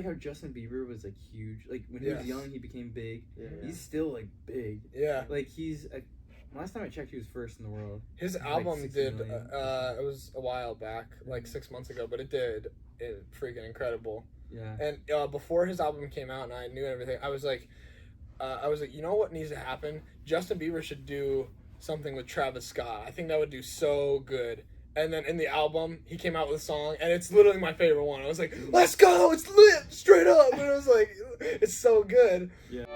like how Justin Bieber was like huge. Like when he was young, he became big. Yeah. He's still like big. Yeah. Like he's last time I checked, he was first in the world. His album did. It was a while back, like 6 months ago, but it did. It freaking incredible. Yeah. And before his album came out, and I knew everything, I was like, you know what needs to happen? Justin Bieber should do something with Travis Scott. I think that would do so good. And then in the album, he came out with a song, and it's literally my favorite one. I was like, let's go, it's lit, straight up. And it was like, it's so good. Yeah.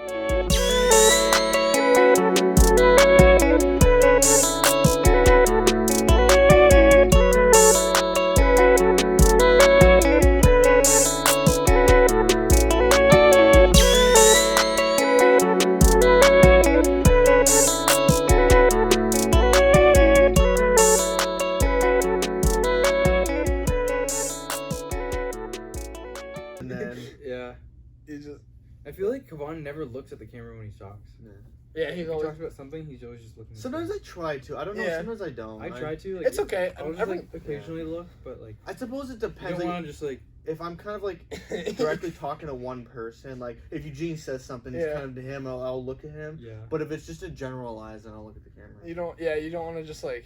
I feel like Kavan never looks at the camera when he talks. Yeah, he talks about something. He's always just looking. Sometimes I try to. I don't know. Yeah. Sometimes I don't. I try to. Like, it's okay. I'll just like occasionally look, but like. I suppose it depends. You don't want to just like. If I'm kind of like directly talking to one person, like if Eugene says something, it's kind of to him, I'll look at him. Yeah. But if it's just a generalized, then I'll look at the camera. You don't. Yeah, you don't want to just like.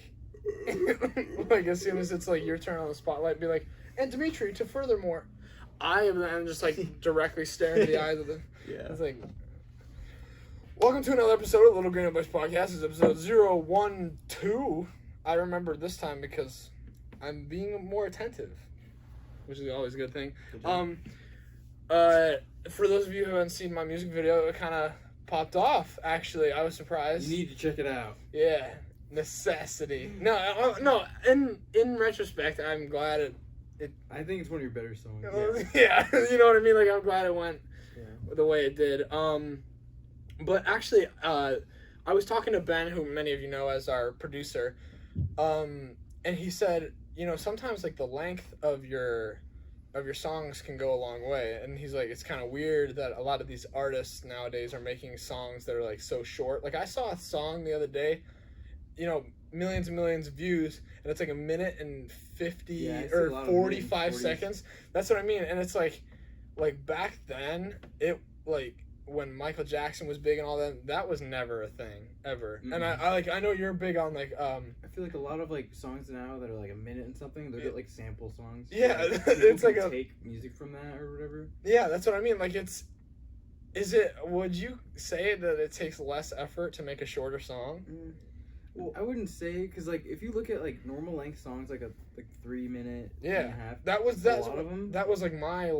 Like as soon as it's like your turn on the spotlight, be like, and Dimitri, to furthermore. I'm just like directly staring into the eyes of them. Yeah. It's like, welcome to another episode of Little Green and Bush Podcast. It's episode 012. I remember this time because I'm being more attentive, which is always a good thing. For those of you who haven't seen my music video, it kind of popped off. Actually, I was surprised. You need to check it out. Yeah, necessity. No. In retrospect, I'm glad it. I think it's one of your better songs. Yeah, you know what I mean? Like, I'm glad it went the way it did. But actually, I was talking to Ben, who many of you know as our producer, and he said, you know, sometimes, like, the length of your songs can go a long way. And he's like, it's kind of weird that a lot of these artists nowadays are making songs that are, like, so short. Like, I saw a song the other day, you know, millions and millions of views, and it's like a minute and 50 or 45 seconds. That's what I mean. And it's like back then, it like when Michael Jackson was big and all that was never a thing ever. Mm-hmm. And I know you're big on like I feel like a lot of like songs now that are like a minute and something, they're like sample songs. Yeah, like, it's like take music from that or whatever. Yeah, that's what I mean. Like would you say that it takes less effort to make a shorter song? Well, I wouldn't say, because like if you look at like normal length songs, like 3 minute and a half, that was a lot of them. That was like my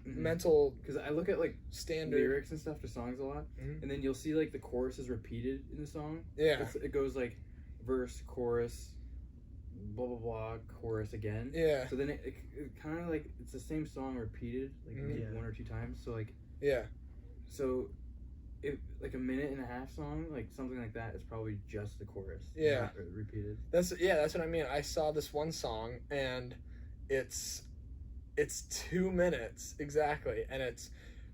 mental, because I look at like standard lyrics and stuff to songs a lot, and then you'll see like the chorus is repeated in the song. Yeah, it goes like verse, chorus, blah blah blah, chorus again. Yeah. So then it kind of like it's the same song repeated like maybe 1 or 2 times. So like so. If like a minute and a half song, like something like that, is probably just the chorus. Yeah, not repeated. That's what I mean. I saw this one song and it's 2 minutes exactly, and it's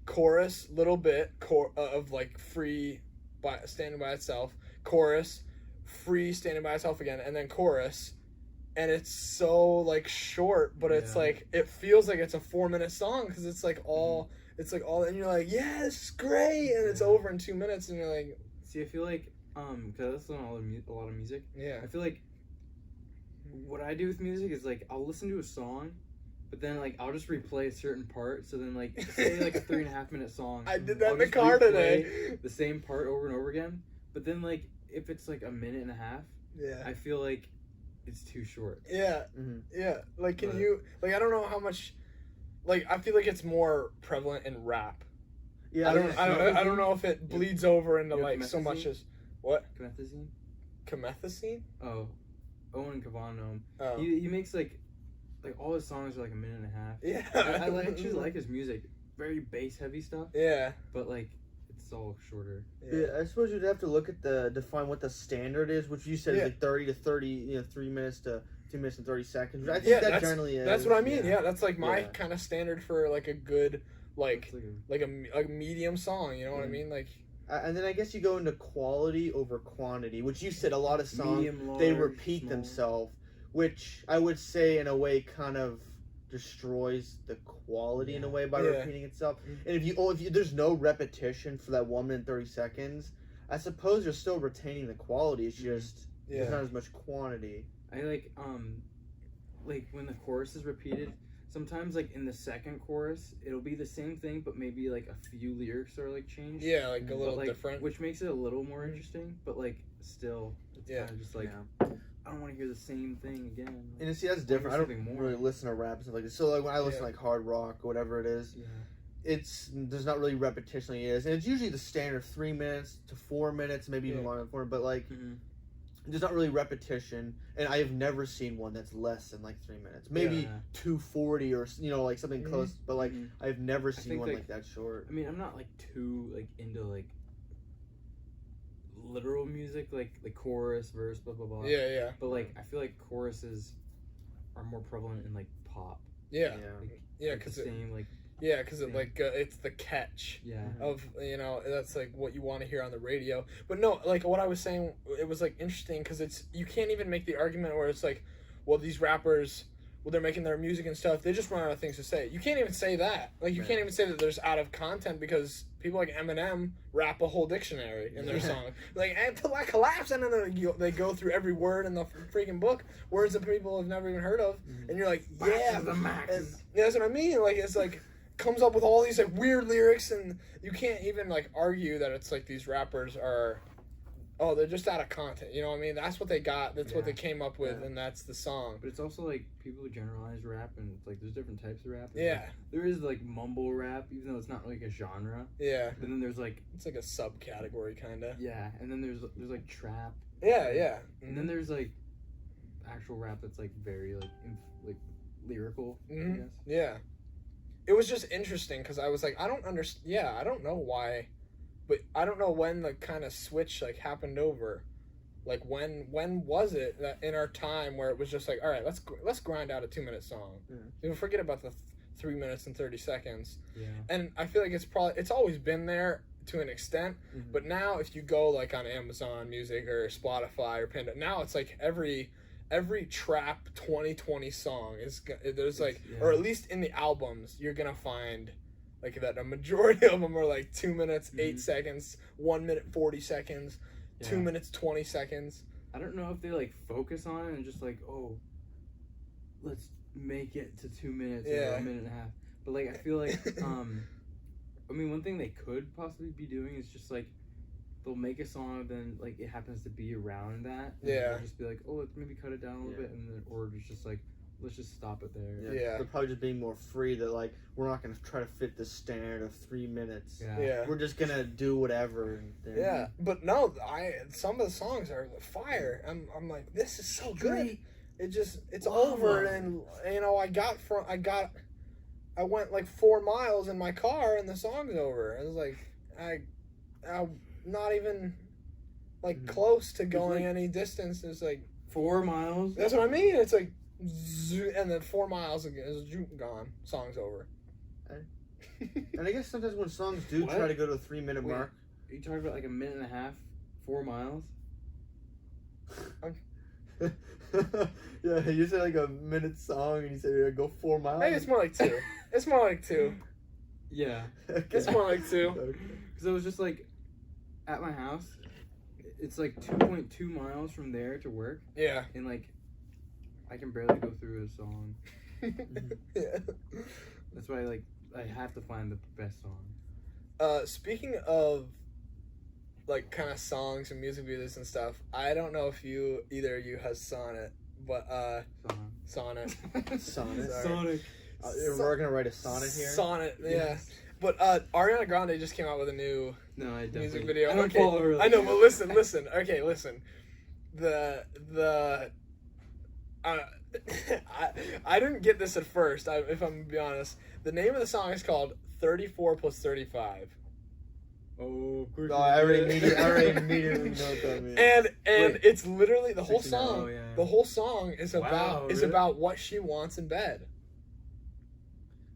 chorus, little bit of like free standing by itself, chorus, free standing by itself again, and then chorus, and it's so like short, but it's like it feels like it's a 4-minute song because it's like all. Mm-hmm. It's like all, and you're like, yeah, this is great, and it's over in 2 minutes, and you're like, see, I feel like, because I listen to a lot of music. Yeah. I feel like what I do with music is like I'll listen to a song, but then like I'll just replay a certain part. So then like say like a 3.5 minute song. I did that in the car today. The same part over and over again, but then like if it's like a minute and a half, I feel like it's too short. Yeah. Mm-hmm. Yeah. Like, can you like I don't know how much. Like, I feel like it's more prevalent in rap. Yeah, I don't know if it bleeds over into like so much as what? Comethazine? Oh, Owen Kavan. Oh. He makes like all his songs are like a minute and a half. Yeah, I actually like his music. Very bass heavy stuff. Yeah, but like it's all shorter. Yeah, I suppose you'd have to look at define what the standard is, which you said is like 30 to 30, 3 minutes to 2 minutes and 30 seconds. I think that generally is. That's what I mean. Yeah, that's like my kind of standard for like a good like a medium song. You know what I mean? Like. And then I guess you go into quality over quantity, which you said a lot of songs, they repeat themselves, which I would say in a way kind of destroys the quality in a way by repeating itself. And if you there's no repetition for that 1 minute 30 seconds, I suppose you're still retaining the quality. It's just there's not as much quantity. I like when the chorus is repeated. Sometimes, like, in the second chorus, it'll be the same thing, but maybe, like, a few lyrics are, like, changed. Yeah, like, a little different. Which makes it a little more interesting, but, like, still, it's kind of just, like, I don't want to hear the same thing again. And see, that's different. I don't really listen to rap and stuff like this. So, like, when I listen to, like, hard rock or whatever it is, there's not really repetition like it is. And it's usually the standard 3 minutes to 4 minutes, maybe even longer than 4, but, like... There's not really repetition, and I have never seen one that's less than like 3 minutes. Maybe 2:40 or like something close, but like I've never seen one like that short. I mean, I'm not like too like into like literal music, like chorus, verse, blah blah blah. Yeah. But like I feel like choruses are more prevalent in like pop. Yeah. Because the same like. Yeah, because it's the catch of, that's, like, what you want to hear on the radio. But no, like, what I was saying, it was, like, interesting because you can't even make the argument where it's like, well, these rappers, they're making their music and stuff, they just run out of things to say. You can't even say that. Like, you can't even say that there's out of content because people like Eminem rap a whole dictionary in their song. Like, until I collapse, and then they go through every word in the freaking book, words that people have never even heard of, and you're like, the max. And that's what I mean. Like, it's like... comes up with all these like weird lyrics, and you can't even like argue that it's like these rappers are they're just out of content, you know what I mean? That's what they got, that's what they came up with, and that's the song. But it's also like people generalize rap, and it's like there's different types of rap. Like, there is like mumble rap, even though it's not like a genre. But then there's like it's like a subcategory kind of. And then there's like trap. And then there's like actual rap that's like very like lyrical, I guess. It was just interesting because I was like, I don't understand. Yeah, I don't know why, but I don't know when the kind of switch like happened over. Like when was it that in our time where it was just like, all right, let's grind out a 2-minute song. Forget about the 3 minutes and 30 seconds. And I feel like it's always been there to an extent, but now if you go like on Amazon Music or Spotify or Panda, now it's like every trap 2020 song there's like, or at least in the albums, you're gonna find like that a majority of them are like 2 minutes 8 seconds, 1 minute 40 seconds, 2 minutes 20 seconds. I don't know if they like focus on it and just like, let's make it to 2 minutes or a minute and a half. But like I feel like I mean, one thing they could possibly be doing is just like they'll make a song, then like it happens to be around that. They'll just be like, let's maybe cut it down a little bit, and then, or just like, let's just stop it there. They're probably just being more free. That like, we're not gonna try to fit the standard of 3 minutes. We're just gonna do whatever. But no, some of the songs are fire. I'm like, this is so good. It's over, and I went like 4 miles in my car, and the song's over. I was like, I not even like close to going any distance. It's like 4 miles. That's what I mean. It's like, and then 4 miles is gone. Song's over. And I guess sometimes when songs do try to go to the 3 minute mark, are you talking about like a minute and a half, 4 miles? You said like a minute song, and you said you're gonna go 4 miles. Maybe it's more like 2. It's more like 2. Yeah. It's more like 2. Because it was just like, at my house, it's like 2.2 miles from there to work. And like, I can barely go through a song. That's why like I have to find the best song. Speaking of like kind of songs and music videos and stuff, I don't know if either of you has Sonnet, but Sonnet. Sonic. We're gonna write a sonnet here. Sonnet, But Ariana Grande just came out with a new music video. I don't follow her. I know, but listen. Okay, listen. I didn't get this at first, if I'm gonna be honest. The name of the song is called 34 plus 35. Oh, of course. I already immediately know what that means. And it's literally the whole song. The whole song is about what she wants in bed.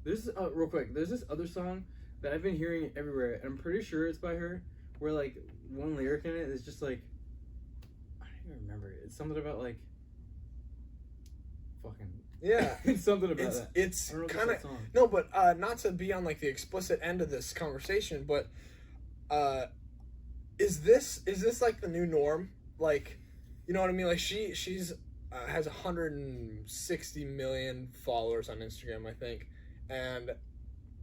This is real quick. There's this other song that I've been hearing everywhere, and I'm pretty sure it's by her. Where like one lyric in it is just like, I don't even remember it. It's something about like, fucking. Yeah. It's something about that. It's kind of no, but not to be on like the explicit end of this conversation, but is this like the new norm? Like, you know what I mean? Like she's has 160 million followers on Instagram, I think, and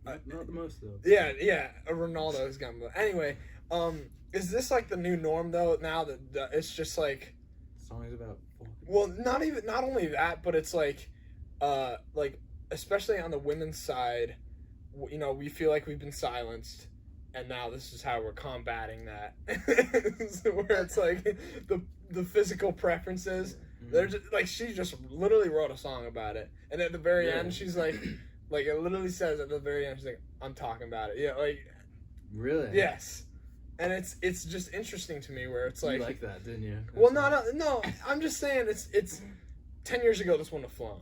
not the most though. Yeah. Ronaldo's got more. Anyway, is this like the new norm though? Now that it's just like songs about. Well, not only that, but it's like especially on the women's side, you know, we feel like we've been silenced, and now this is how we're combating that. Where it's like the physical preferences. They're just, like, she just literally wrote a song about it, and at the very end, she's like it literally says at the very end, she's like, "I'm talking about it." Yeah, like. Really? Yes. And it's just interesting to me where it's like. You like that, didn't you? Well, no. I'm just saying it's 10 years ago this wouldn't have flown.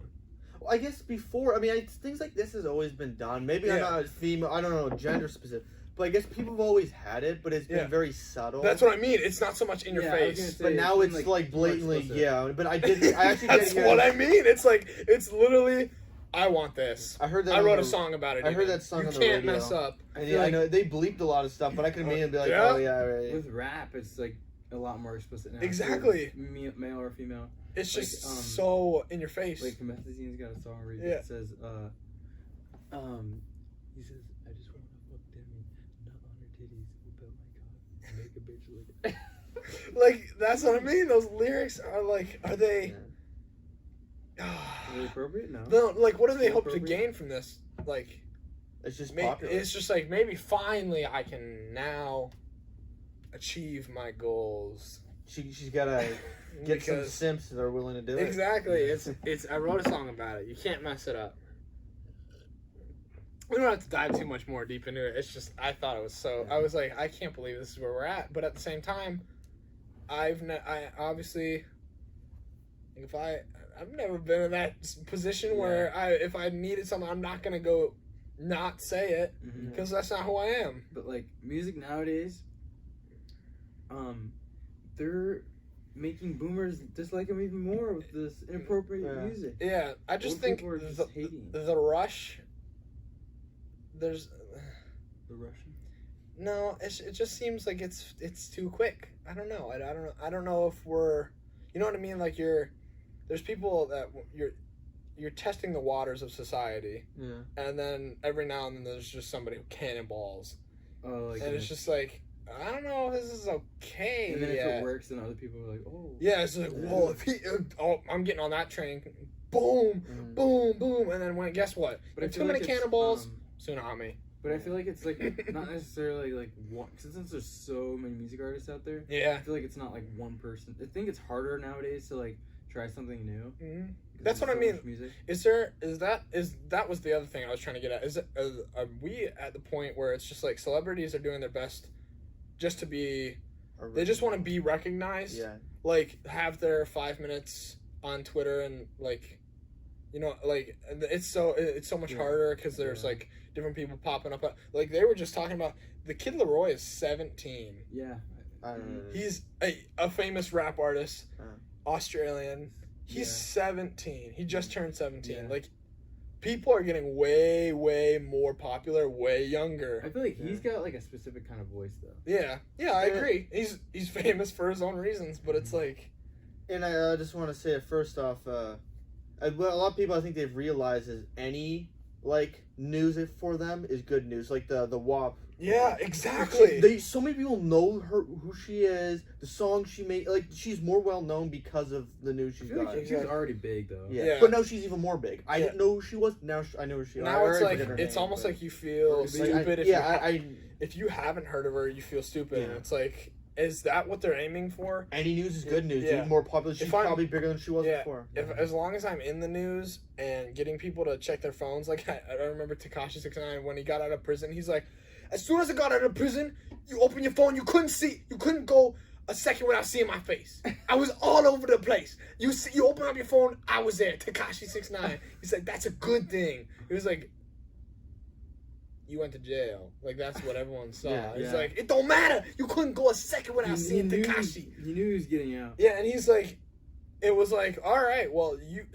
Well, I guess before, I mean, things like this has always been done. Maybe I'm not female, I don't know, gender specific. But I guess people have always had it, but it's been very subtle. That's what I mean. It's not so much in your face. But now it's like blatantly, But I actually That's what I mean. It's like, it's literally, I want this. I heard that. I wrote a song about it. I heard that song on the radio. You can't mess up. I know they bleeped a lot of stuff, but I could immediately be like, oh yeah, right. With rap, it's like a lot more explicit now. Exactly. Male or female. It's just so in your face. Like Methazine's got a song where he says, he says, "I just want to fuck Demi, not on her titties, but my God, make a bitch look." Like, that's what I mean. Those lyrics are like, are they? Are they appropriate? No. No. Like, what do they hope to gain from this? Like, it's just popular. It's just like, maybe finally I can now achieve my goals. She's gotta get some simps that are willing to do it. Exactly. It's. I wrote a song about it. You can't mess it up. We don't have to dive too much more deep into it. It's just, I thought it was so. I was like, I can't believe this is where we're at. But at the same time, I obviously, I've never been in that position where if I needed something, I'm not gonna go not say it because that's not who I am. But like music nowadays, they're making boomers dislike them even more with this inappropriate music. Yeah, I just think the rush. There's the Russian. No, it just seems like it's too quick. I don't know. I don't know if we're, you know what I mean. Like there's people that you're testing the waters of society. Yeah. And then every now and then there's just somebody who cannonballs. Oh, like. And it's just like, I don't know if this is okay. And then if it works, then other people are like, oh. Yeah, it's like, whoa, I'm getting on that train. Boom, boom, boom, and then guess what? But too many cannonballs. Tsunami. But I feel like it's like not necessarily like one, since there's so many music artists out there. Yeah. I feel like it's not like one person. I think it's harder nowadays to like try something new. Mm-hmm. That's what I mean. Music. That was the other thing I was trying to get at. Are we at the point where it's just like celebrities are doing their best just to be, they just want to be recognized. Yeah. Like have their 5 minutes on Twitter and like, you know, like it's so much harder because there's like different people popping up. Like they were just talking about the Kid Laroi is 17. Yeah, he's a famous rap artist, Australian. He's 17. He just turned 17. Yeah. Like people are getting way more popular, way younger. I feel like he's got like a specific kind of voice though. Yeah, I agree. He's famous for his own reasons, but it's like. And I just want to say it first off. A lot of people, I think they've realized is any like news for them is good news. Like the WAP. Yeah, exactly. So many people know who she is, the song she made. Like she's more well known because of the news she's got. Like she was already big though. Yeah, but now she's even more big. I didn't know who she was. Now I know who she is. Now it's like it's almost like you feel stupid. If you haven't heard of her, you feel stupid. And it's like. Is that what they're aiming for? Any news is good news. Yeah. More popular. She's probably bigger than she was before. As long as I'm in the news and getting people to check their phones, like I remember Tekashi 6ix9ine when he got out of prison, he's like, as soon as I got out of prison, you open your phone, you couldn't go a second without seeing my face. I was all over the place. You open up your phone, I was there. Tekashi 6ix9ine. He's like, that's a good thing. He was like, you went to jail. Like, that's what everyone saw. He's like, it don't matter. You couldn't go a second without seeing Tekashi. He knew he was getting out. Yeah, and he's like, it was like, all right, well, you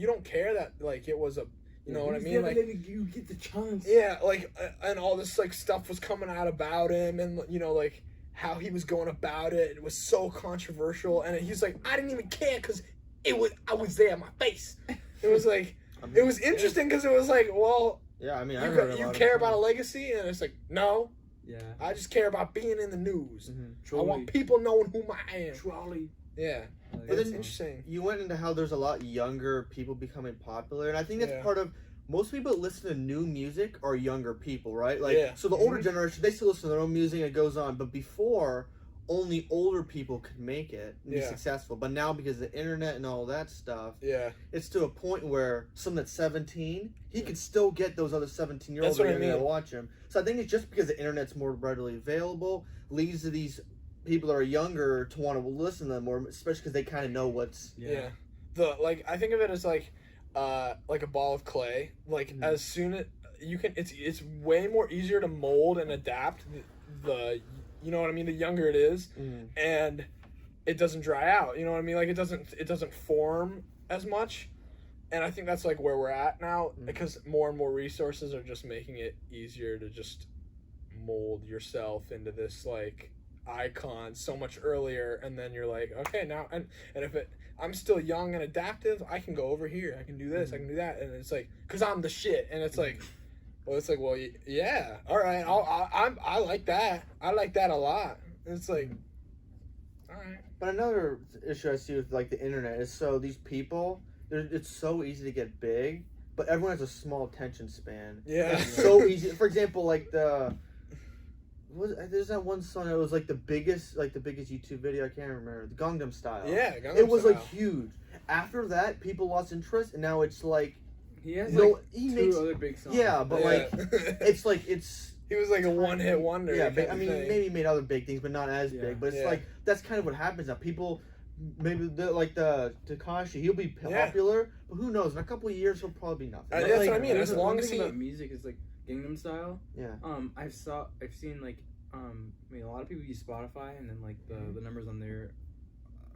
don't care that like it was a, you know what I mean, like you get the chance. Yeah, like and all this like stuff was coming out about him, and you know like how he was going about it. It was so controversial, and he's like, I didn't even care because I was there, my face. It was like it was interesting because it was like, well, yeah, I mean, you care about a legacy, and it's like, no. Yeah. I just care about being in the news. Mm-hmm. I want people knowing who I am. Trolley. Yeah. But It's interesting. You went into how there's a lot younger people becoming popular, and I think that's part of most people that listen to new music are younger people, right? Like, so the older generation, they still listen to their own music and it goes on. But before, only older people could make it and be successful. But now, because of the internet and all that stuff, it's to a point where someone that's 17, he could still get those other 17-year-olds to watch him. So I think it's just because the internet's more readily available leads to these people that are younger to want to listen to them more, especially because they kind of know what's I think of it as like a ball of clay. Like as soon as you can, it's way more easier to mold and adapt the you know what I mean, the younger it is, and it doesn't dry out. You know what I mean? Like it doesn't form as much, and I think that's like where we're at now because more and more resources are just making it easier to just mold yourself into this like icon so much earlier, and then you're like, okay, now and if I'm still young and adaptive, I can go over here, I can do this, I can do that, and it's like because I'm the shit, and it's like, well, yeah, all right, I like that, I like that a lot. And it's like, all right. But another issue I see with like the internet is so these people, it's so easy to get big, but everyone has a small attention span. Yeah, it's so easy. For example, like there's that one song that was like the biggest YouTube video, I can't remember, the Gangnam Style. Yeah, Gangnam It was Style. like huge. After that, people lost interest, and now it's like he has he two makes other big songs. Yeah, but it's he was like a one-hit wonder. Yeah, I mean, maybe he made other big things, but not as big. But it's like that's kind of what happens now. People, maybe the Tekashi, he'll be popular, but who knows? In a couple of years, he'll probably be nothing. That's what I mean. As long as about music is like Gangnam Style. Yeah. I've seen like I mean a lot of people use Spotify, and then like the numbers on there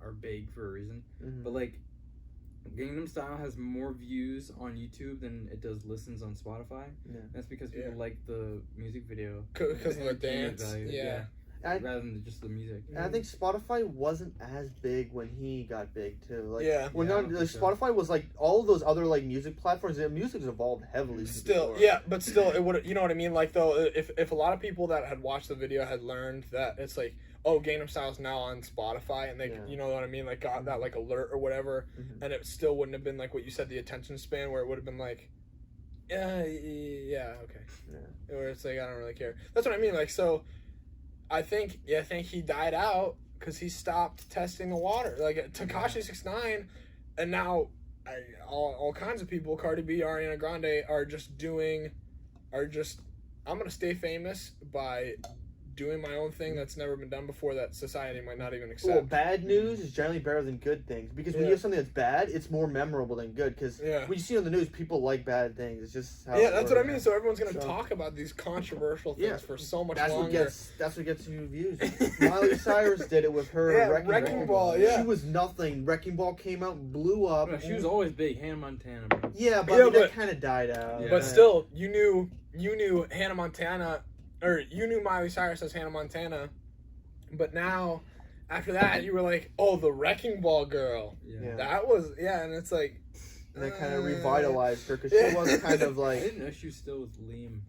are big for a reason. But like Gangnam Style has more views on YouTube than it does listens on Spotify. Yeah. That's because people like the music video because of the dance. Value. Yeah. Rather than just the music. And I think Spotify wasn't as big when he got big too. Like, Spotify was like all of those other like music platforms. The music's evolved heavily. Still, but still, it would. You know what I mean? Like though, if a lot of people that had watched the video had learned that it's like, oh, Gangnam Style's now on Spotify, and they, you know what I mean, like got that like alert or whatever, and it still wouldn't have been like what you said, the attention span, where it would have been like, okay, where it's like I don't really care. That's what I mean. Like so. I think he died out because he stopped testing the water. Like Tekashi 6ix9ine, and now all kinds of people, Cardi B, Ariana Grande, I'm gonna stay famous by doing my own thing that's never been done before that society might not even accept. Well, bad news is generally better than good things because when you have something that's bad, it's more memorable than good because when you see on the news, people like bad things. It's just how that's what I mean. So everyone's going to talk about these controversial things for so much longer. That's what gets you views. Miley Cyrus did it with her Wrecking Ball. She was nothing. Wrecking Ball came out and blew up. No, she was always big. Hannah Montana. Bro. Yeah, but that kind of died out. But still, you knew Hannah Montana. Or you knew Miley Cyrus as Hannah Montana, but now, after that, you were like, oh, the Wrecking Ball girl. Yeah. That was, and it's like... And that kind of revitalized her, because she was kind of like... I didn't know she was still with Liam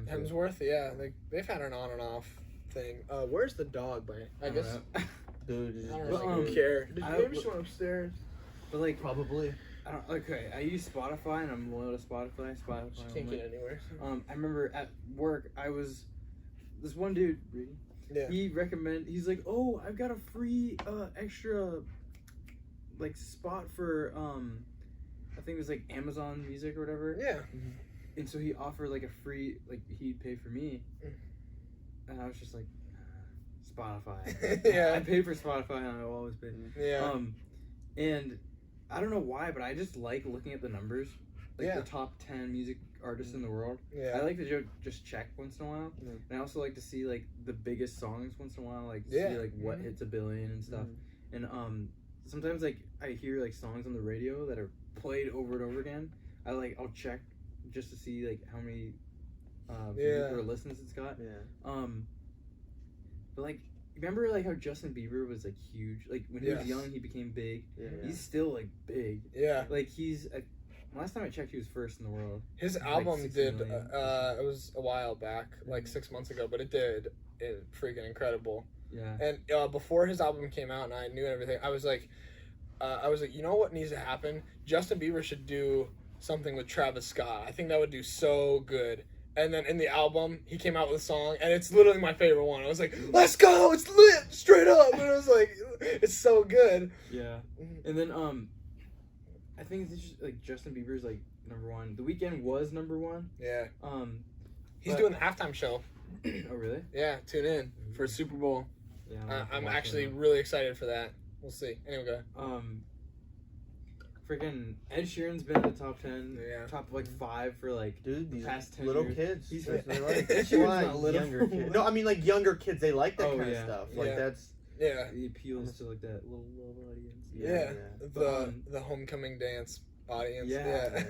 Hemsworth, they've had an on and off thing. Where's the dog, Bryce? I guess... Dude, I don't really care. Maybe she went upstairs. But like... Probably. I use Spotify and I'm loyal to Spotify. She can't get anywhere. I remember at work this one dude. He's like, oh, I've got a free extra like spot for I think it was like Amazon Music or whatever. Yeah. And so he offered like a free, like he'd pay for me, and I was just like, Spotify. I pay for Spotify and I always pay. Yeah. And I don't know why, but I just like looking at the numbers, like the top 10 music artists in the world. Yeah. I like to just check once in a while, and I also like to see like the biggest songs once in a while, like see like what hits 1 billion and stuff. And sometimes like I hear like songs on the radio that are played over and over again. I'll check just to see like how many views or listens it's got. Yeah. But like, remember like how Justin Bieber was like huge? Like when he was young, he became big. Yeah. He's still like big. Yeah. Like he's last time I checked, he was first in the world. His album did. It was a while back, like 6 months ago, but it did. It freaking incredible. Yeah. And before his album came out, and I knew everything, I was like, you know what needs to happen? Justin Bieber should do something with Travis Scott. I think that would do so good. And then in the album, he came out with a song, and it's literally my favorite one. I was like, let's go, it's lit, straight up. And I was like, it's so good. Yeah. And then I think it's just like Justin Bieber's like number one. The Weeknd was number one. Yeah. He's doing the halftime show. Oh really? Yeah, tune in for Super Bowl. Yeah. I'm actually really excited for that. We'll see. Anyway, go. Freaking Ed Sheeran's been in the top 10, top like 5 for like these past 10 little years. kids. He's Ed Sheeran's not little. Younger kids. No, I mean like younger kids. They like that kind of stuff. Like that's he appeals to like that little audience. Yeah. The homecoming dance audience. Yeah.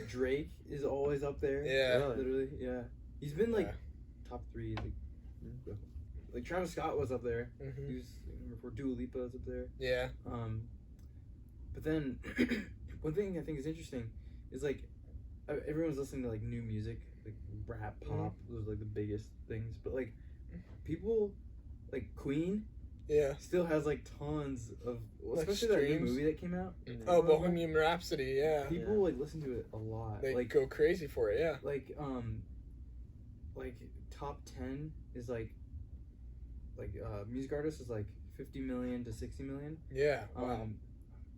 Drake is always up there. Yeah. Literally. Yeah. He's been like top 3. Like Travis Scott was up there. Mm-hmm. He was number 4. Dua Lipa was up there. Yeah. But then, one thing I think is interesting is like everyone's listening to like new music, like rap, pop. Those are like the biggest things. But like people, like Queen, still has like tons of, especially that new movie that came out. Oh, Bohemian Rhapsody, People like listen to it a lot. They like go crazy for it, Like top 10 is like music artists is like 50 million to 60 million. Yeah. Wow.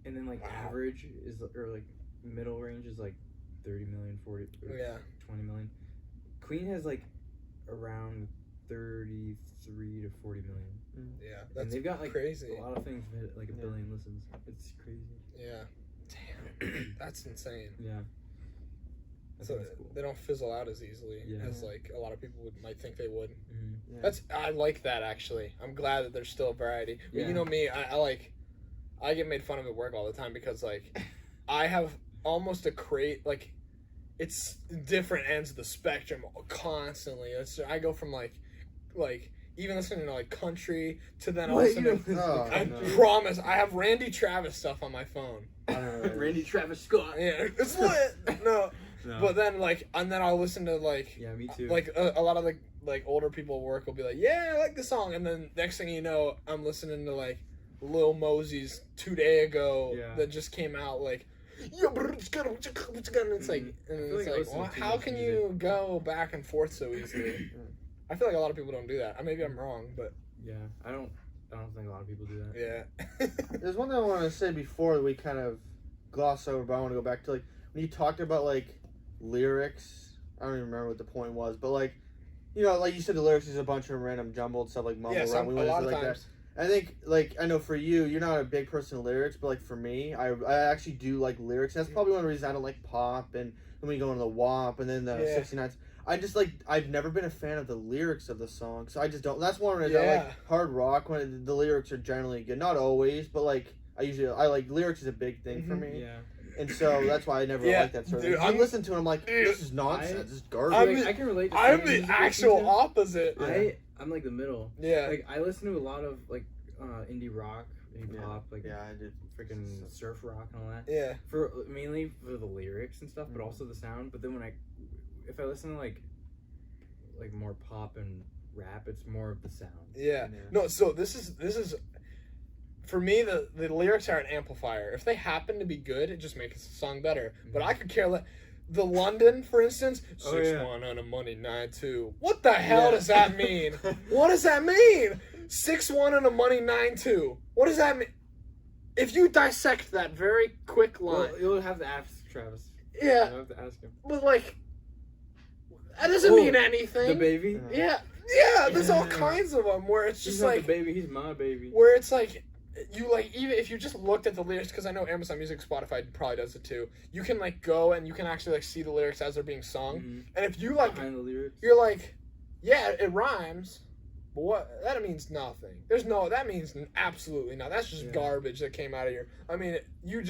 And then like average is, or like middle range is like 30 million, 40, 20 million. Queen has like around 33 to 40 million. Yeah, that's and they've got like crazy. A lot of things hit like a billion listens. It's crazy. Yeah. Damn. That's insane. Yeah. So cool. They don't fizzle out as easily as like a lot of people might think they would. Mm-hmm. I like that actually. I'm glad that there's still a variety. But you know me, I get made fun of at work all the time because like I have almost a like it's different ends of the spectrum constantly. I go from like even listening to like country to then all of a sudden I promise I have Randy Travis stuff on my phone. Randy Travis Scott. Yeah, it's lit. No. But then and then I'll listen to like me too. Like a lot of the like older people at work will be like, yeah, I like the song, and then next thing you know, I'm listening to like Lil Mosey's 2 days ago that just came out like, yeah, but it's good. And it's like, how can you go back and forth so easily? I feel like a lot of people don't do that. Maybe I'm wrong, but I don't think a lot of people do that. Yeah. There's one thing I want to say before we kind of gloss over, but I want to go back to like when you talked about like lyrics. I don't even remember what the point was, but like, you know, like you said, the lyrics is a bunch of random jumbled stuff like mumble rap. A lot of times. I think, like, I know for you, you're not a big person in lyrics, but, like, for me, I actually do like lyrics. That's probably one of the reasons I don't like pop, and then we go into the WAP, and then the 69s. I just, like, I've never been a fan of the lyrics of the song, so I just don't. That's one reason I like hard rock, when the lyrics are generally good. Not always, but, like, I like, lyrics is a big thing for me. Yeah. And so that's why I never liked that sort of thing. I listen to it, I'm like, this is nonsense, this is garbage. I can relate to I'm the actual opposite. I'm like the middle. Yeah. Like I listen to a lot of like indie rock, indie pop, like I did freaking surf rock and all that. Yeah. Mainly for the lyrics and stuff, but also the sound. But then if I listen to like more pop and rap, it's more of the sound. Yeah. No, so this is for me the lyrics are an amplifier. If they happen to be good, it just makes the song better. But I could care less. The London, for instance, 6-1 on a money 9-2. What the hell does that mean? What does that mean? 6-1 on a money 9-2. What does that mean? If you dissect that very quick line, you'll have to ask Travis. Yeah, you'll have to ask him. But like, that doesn't mean anything. The baby. Yeah. There's all kinds of them where it's just like the baby. He's my baby. Where it's like. You like even if you just looked at the lyrics, because I know Amazon Music, Spotify probably does it too. You can like go and you can actually like see the lyrics as they're being sung, and if you like, behind the lyrics, you're like, yeah, it rhymes, But what that means nothing. That means absolutely nothing. That's just garbage that came out of your. I mean, you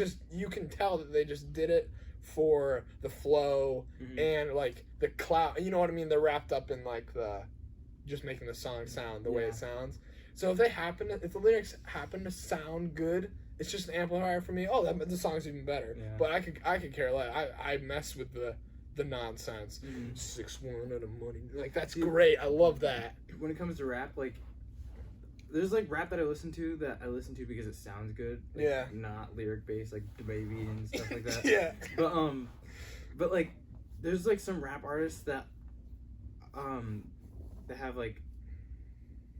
can tell that they just did it for the flow and like the cloud. You know what I mean? They're wrapped up in like the just making the song sound the way it sounds. So if the lyrics happen to sound good, it's just an amplifier for me. Oh, the song's even better. Yeah. But I could care less. I mess with the nonsense. 6'1" and a money. Like, that's great. I love that. When it comes to rap, like, there's like rap that I listen to because it sounds good. Like, not lyric based, like the baby and stuff like that. Yeah. But like, there's like some rap artists that have like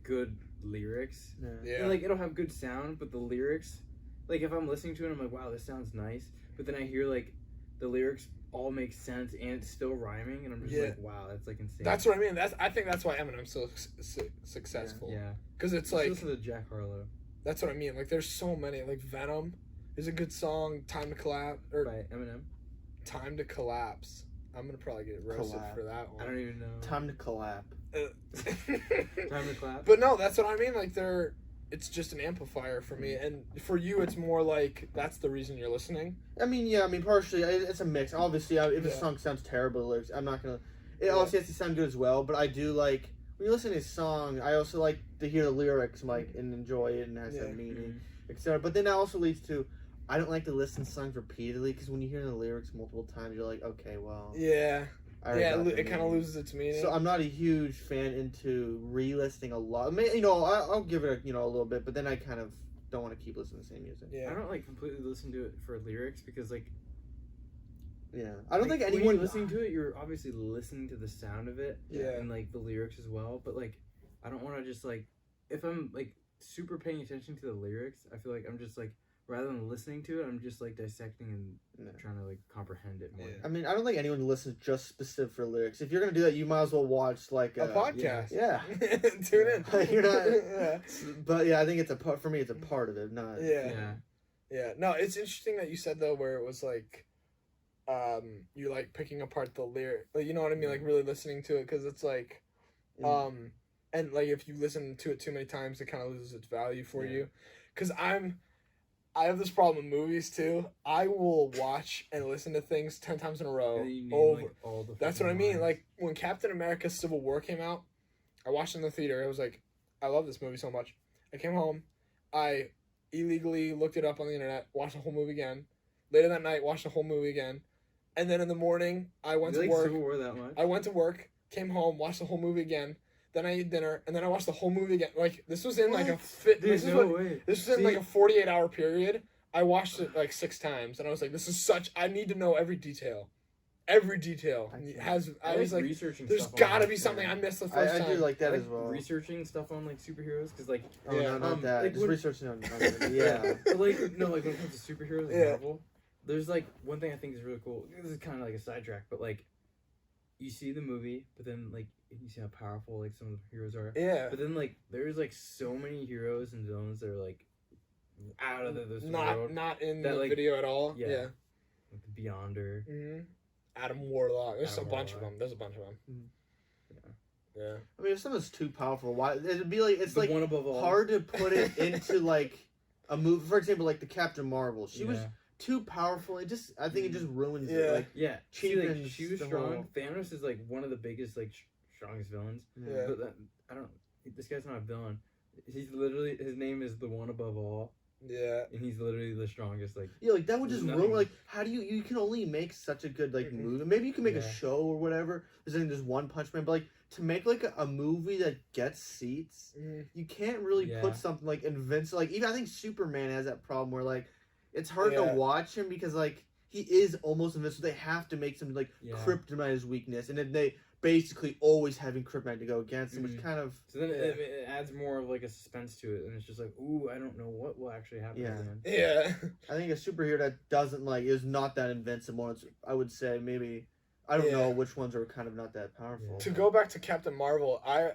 good lyrics. Yeah. And like it'll have good sound, but the lyrics, like if I'm listening to it, I'm like, wow, this sounds nice. But then I hear like the lyrics all make sense and it's still rhyming, and I'm just like, wow, that's like insane. That's what I mean. I think that's why Eminem's so successful. Yeah. Because it's like listen to Jack Harlow. That's what I mean. Like there's so many. Like Venom is a good song. Time to Collapse by Eminem. Time to Collapse. I'm gonna probably get roasted for that one. I don't even know. Time to collapse. Time to clap. But no, that's what I mean. Like it's just an amplifier for me, and for you, it's more like that's the reason you're listening. I mean, partially, it's a mix. Obviously, if a song sounds terrible, the lyrics, I'm not gonna. It obviously has to sound good as well, but I do like when you listen to a song. I also like to hear the lyrics, like, and enjoy it, and has that meaning, etc. But then that also leads to, I don't like to listen to songs repeatedly because when you hear the lyrics multiple times, you're like, okay, well, it kind of loses its meaning. So I'm not a huge fan into re-listening a lot. I'll give it a little bit, but then I kind of don't want to keep listening to the same music. Yeah, I don't like completely listen to it for lyrics because like. Yeah, I don't think anyone when you're listening to it, you're obviously listening to the sound of it, and like the lyrics as well. But like, I don't want to just like, if I'm like super paying attention to the lyrics, I feel like I'm just like, rather than listening to it, I'm just like dissecting and trying to like comprehend it more. I mean, I don't think anyone listens just specific for lyrics. If you're gonna do that, you might as well watch like a podcast. Yeah, tune in. You're not. But yeah, I think it's a part for me. It's a part of it, not. Yeah. No, it's interesting that you said though, where it was like, you like picking apart the lyric. Like, you know what I mean? Like really listening to it because it's like, and like if you listen to it too many times, it kind of loses its value for you. Because I have this problem with movies too. I will watch and listen to things 10 times in a row. Over. Like, all the That's what I mean. Like when Captain America: Civil War came out, I watched it in the theater. I was like, I love this movie so much. I came home, I illegally looked it up on the internet, watched the whole movie again. Later that night, watched the whole movie again. And then in the morning, I went to work. Civil War that much? I went to work, came home, watched the whole movie again. Then I ate dinner, and then I watched the whole movie again. Like, this was in like a fit. This was in like a 48-hour period. I watched it like 6 times, and I was like, "This is such. I need to know every detail. Every detail I was like, researching. There's got to be something I missed the first time. I do like that as well. Researching stuff on like superheroes, because like not that. Like, just researching on But like like when it comes to superheroes, like Marvel, there's like one thing I think is really cool. This is kind of like a sidetrack, but like you see the movie, but then like you see how powerful like some of the heroes are. Yeah. But then like there's like so many heroes and villains that are like out of this world. Not in that, the like, video at all. Yeah. Like the Beyonder. Mm-hmm. Adam Warlock. There's a bunch of them. Yeah. I mean, if something's too powerful, why it'd be like it's the like one above all. Hard to put it into like a movie. For example, like the Captain Marvel. She was too powerful. It just I think it just ruins it. Like she was strong. Whole... Thanos is like one of the biggest like strongest villains. Yeah. But I don't. This guy's not a villain. He's literally his name is the one above all. Yeah, and he's literally the strongest. Like like that would just ruin. Like, how do you can only make such a good like movie? Maybe you can make a show or whatever. There's only just One Punch Man, but like to make like a movie that gets seats, you can't really put something like Invincible. Like even I think Superman has that problem where like it's hard to watch him because like he is almost invincible. They have to make something like kryptonite his weakness, and then they basically always having kryptonite to go against him, which kind of so then it adds more of like a suspense to it, and it's just like, ooh, I don't know what will actually happen. I think a superhero that doesn't like is not that invincible. It's, I would say maybe I don't know which ones are kind of not that powerful. To go back to Captain Marvel, I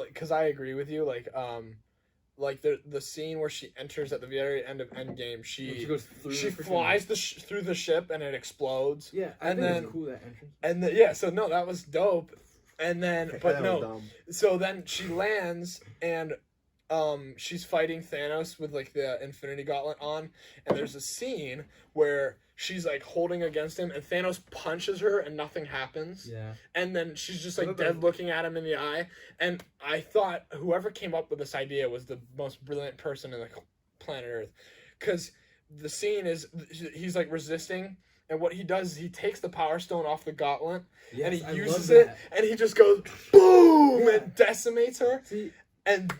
because I agree with you, like the scene where she enters at the very end of Endgame, she goes through she flies through the ship and it explodes. Yeah, and then cool that entrance. And so no, that was dope. And then, but no. So then she lands and she's fighting Thanos with like the Infinity Gauntlet on, and there's a scene where she's like holding against him, and Thanos punches her, and nothing happens. Yeah. And then she's just like dead looking at him in the eye. And I thought whoever came up with this idea was the most brilliant person in the planet Earth, because the scene is he's like resisting. And what he does is he takes the Power Stone off the gauntlet, and he uses it, and he just goes boom and decimates her. See, and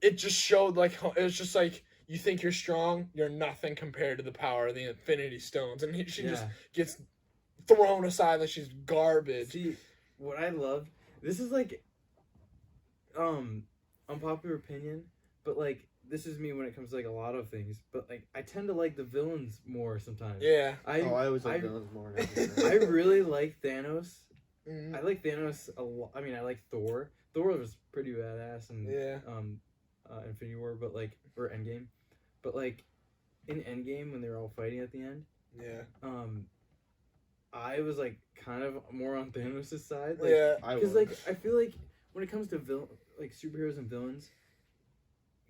it just showed like it was just like, you think you're strong, you're nothing compared to the power of the Infinity Stones, and she just gets thrown aside like she's garbage. See, what I loved, this is like unpopular opinion, but like. This is me when it comes to like a lot of things, but like I tend to like the villains more sometimes. Yeah. I always like villains more. I really like Thanos. Mm-hmm. I like Thanos a lot. I mean, I like Thor. Thor was pretty badass in Infinity War, but like or Endgame, but like in Endgame when they were all fighting at the end. Yeah. I was like kind of more on Thanos' side. Like, yeah. Because like I feel like when it comes to like superheroes and villains.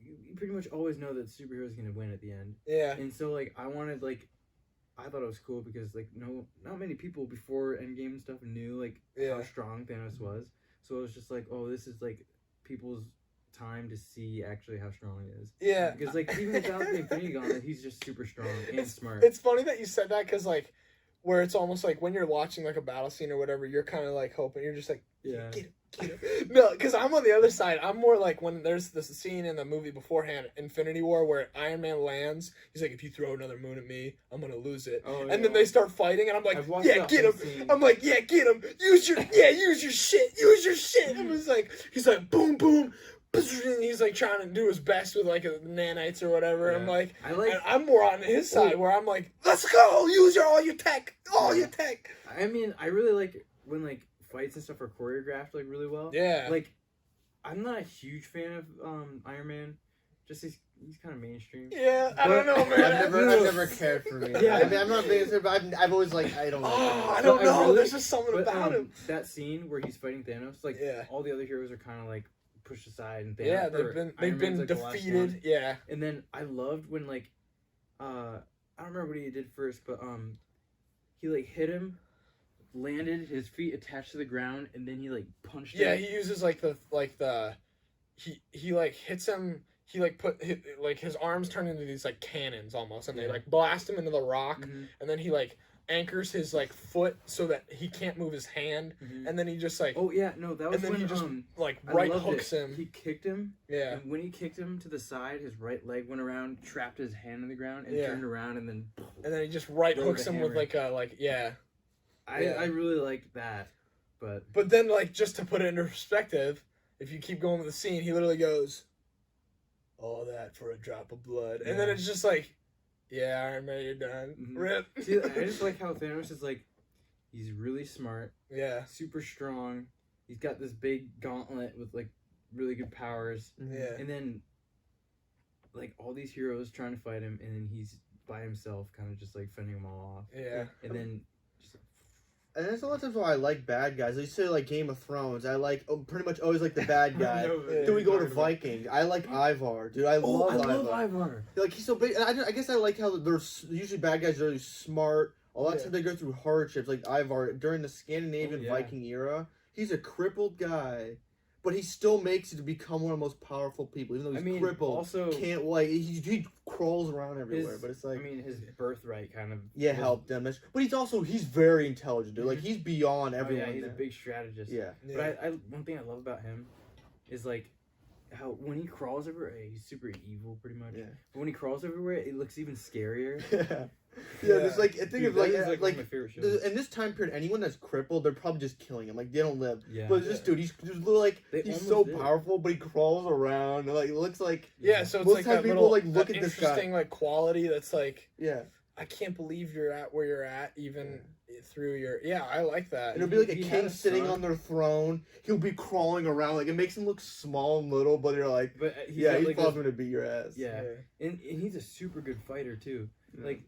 You pretty much always know that the superhero is gonna win at the end. Yeah. And so like I thought it was cool because like not many people before Endgame and stuff knew like how strong Thanos was. So it was just like, oh, this is like people's time to see actually how strong he is. Yeah. Because like even without the Infinity Gauntlet, he's just super strong and smart. It's funny that you said that because like where it's almost like when you're watching like a battle scene or whatever, you're kind of like hoping you're just like get him. No, because I'm on the other side. I'm more like when there's this scene in the movie beforehand, Infinity War, where Iron Man lands. He's like, if you throw another moon at me, I'm going to lose it. Oh, and then they start fighting, and I'm like, yeah, get him. Scene. I'm like, yeah, get him. Use your shit. Use your shit. And he's like, boom, boom. And he's like trying to do his best with like nanites or whatever. Yeah. I'm like, I'm more on his side where I'm like, let's go. Use all your tech. I mean, I really like when like fights and stuff are choreographed like really well. Yeah. Like, I'm not a huge fan of Iron Man. Just he's kind of mainstream. Yeah, I don't know, man. I've never cared for me. Yeah, I mean, I'm not a big fan, but I've always like I don't know. Oh, I don't know. Really, there's just something about him. That scene where he's fighting Thanos, like all the other heroes are kind of like pushed aside and Thanos. Yeah, they've been like defeated. Yeah. And then I loved when like I don't remember what he did first, but he like hit him. Landed, his feet attached to the ground, and then he like punched him. Yeah, he uses he like hits him. He like his arms turn into these like cannons almost, and they like blast him into the rock, and then he like anchors his like foot so that he can't move his hand, and then he just like that was and then when he just like right hooks him. He kicked him. Yeah. And when he kicked him to the side, his right leg went around, trapped his hand in the ground, and turned around, and then he just right hooks him with like a I really liked that, but then like just to put it into perspective, if you keep going with the scene, he literally goes, "All that for a drop of blood," and then it's just like, "Yeah, Iron Man, you're done." Rip. See, I just like how Thanos is like, he's really smart, super strong. He's got this big gauntlet with like really good powers, and then like all these heroes trying to fight him, and then he's by himself, kind of just like fending them all off. Yeah, and then. And that's a lot of times why I like bad guys. Like you say, like Game of Thrones, I like pretty much always like the bad guy. Then we go to Viking. I like Ivar, dude. I love Ivar. Like he's so big. And I guess I like how there's usually bad guys are really smart. A lot of times they go through hardships. Like Ivar during the Scandinavian Viking era, he's a crippled guy, but he still makes it to become one of the most powerful people, even though he's crippled. Also, can't like he crawls around everywhere, but it's like his birthright kind of helped him. But he's very intelligent, dude. Like he's beyond everyone. He's a big strategist. Yeah. But I one thing I love about him is like how when he crawls everywhere, he's super evil pretty much. Yeah. But when he crawls everywhere, it looks even scarier. There's like I think of like my favorite shows. In this time period, anyone that's crippled, they're probably just killing him. Like they don't live. Yeah. But this dude, he's just like he's so powerful, but he crawls around. And, like it looks like so it's like that people like look at this interesting like quality that's like I can't believe you're at where you're at even through your I like that. And it'll be like a king sitting on their throne. He'll be crawling around like it makes him look small and little, but you're like he's like probably gonna beat your ass. Yeah. And he's a super good fighter too. Yeah. Like,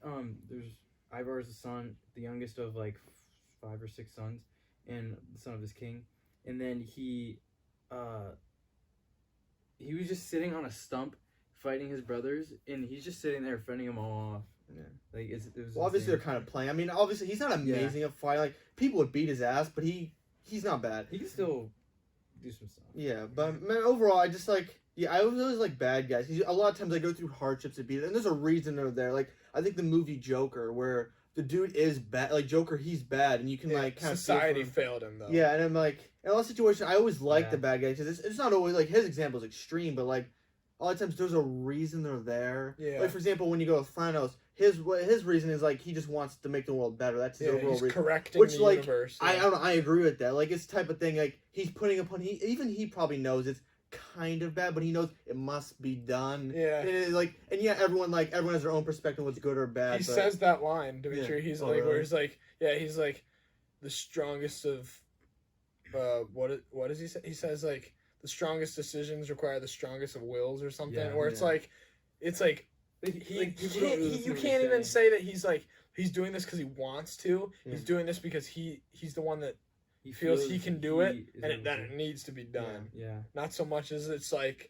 there's Ivar's the son, the youngest of like 5 or 6 sons, and the son of his king. and then he was just sitting on a stump fighting his brothers, and he's just sitting there fending them all off. Yeah. Like it was well, obviously they're kind of playing. I mean, obviously he's not amazing at fighting. Like people would beat his ass, but he's not bad. He can still do some stuff. Yeah, but man, overall, I just like I always like bad guys. A lot of times they go through hardships to beat it, and there's a reason they're there. Like I think the movie Joker, where the dude is bad, like Joker, he's bad, and you can like kind of society failed him though. Yeah, and I'm like in a lot of situations, I always like the bad guys because it's not always like his example is extreme, but like a lot of times there's a reason they're there. Yeah. Like for example, when you go with Thanos, his reason is like he just wants to make the world better. That's his overall reason. Correcting Which the like universe. I don't know, I agree with that. Like it's the type of thing like he's putting upon he probably knows it's kind of bad, but he knows it must be done. Yeah. And everyone has their own perspective what's good or bad. He says that line, Dimitri. He's really? where he's like, he's like the strongest of what does he say? He says like the strongest decisions require the strongest of wills or something. Or it's like you can't even say that he's doing this because he wants to. Yeah. He's doing this because he's the one that he feels he can do it, and that it needs to be done. Yeah. Not so much as it's like,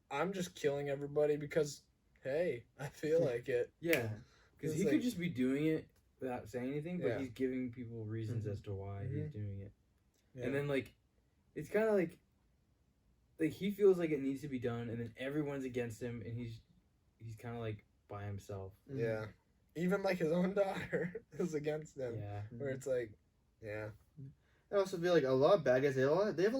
I'm just killing everybody because, hey, I feel like it. Yeah. Because he could just be doing it without saying anything, but he's giving people reasons as to why he's doing it. Yeah. And then, it's kind of like he feels like it needs to be done, and then everyone's against him, and he's kind of like by himself. Yeah. Even like his own daughter is against him. Yeah. Where it's like, yeah. I also feel like a lot of bad guys, they have a lot of a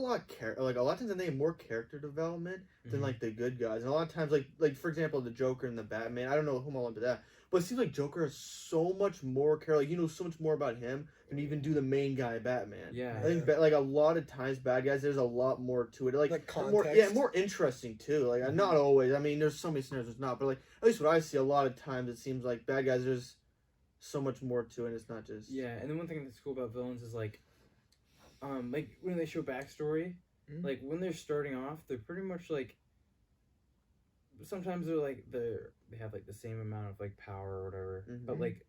lot of times they have more character development than like the good guys. And a lot of times like for example the Joker and the Batman, I don't know whom I'll into that, but it seems like Joker has so much more character. Like you know so much more about him than even do the main guy Batman. Yeah. I think like a lot of times bad guys, there's a lot more to it. Like context. more interesting too. Like not always. I mean there's so many scenarios there's not, but like at least what I see a lot of times it seems like bad guys there's so much more to it. It's not just and then one thing that's cool about villains is like when they show backstory, like when they're starting off, they're pretty much like. Sometimes they have like the same amount of like power or whatever, but like